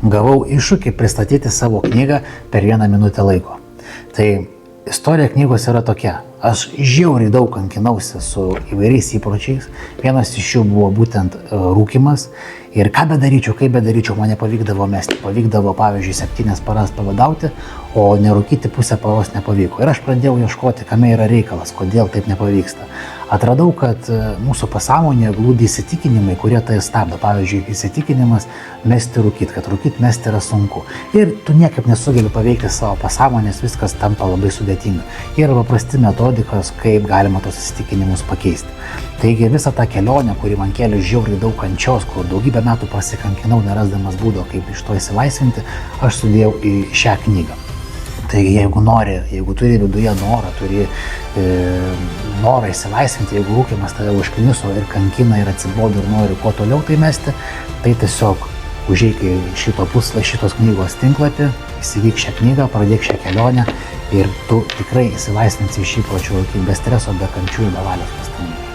gavau iššūkį pristatyti savo knygą per 1 minutę laiko. Tai istorija knygos yra tokia. Aš žiauriai daug kankinausi su įvairiais įpročiais. Vienas iš jų buvo būtent rūkymas. Ir ką bedaryčiau, kaip bedaryčiau, man nepavykdavo mesti. Pavykdavo, pavyzdžiui, 7 paras pavadauti, o nerūkyti pusę paros nepavyko. Ir aš pradėjau ieškoti, kame yra reikalas, kodėl taip nepavyksta. Atradau, kad mūsų pasąmonėje glūdi įsitikinimai, kurie tai stabdo. Pavyzdžiui, įsitikinimas mesti rūkyti, kad rūkyti mesti yra sunku. Ir tu niekaip nesugebi paveikti savo pasąmonės, viskas tampa labai sudėtinga. Yra paprasti metodikos, kaip galima tos įsitikinimus pakeisti. Taigi visą tą kelionę, kuri man kėlė žiauriai daug kančios, kur daugybę metų pasikankinau, nerasdamas būdo, kaip iš to įsilaisvinti, aš sudėjau į šią knygą. Taigi jeigu turi viduje norą, turi norą įsilaisvinti, jeigu rūkymas tave užkniso ir kankina ir atsibodo ir nori kuo toliau tai mesti, tai tiesiog užeik į šitos knygos tinklapį, įsigyk šią knygą, pradėk šią kelionę ir tu tikrai įsilaisvinsi iš įpročių rūkyti be streso, be kančių ir be valios pastangų.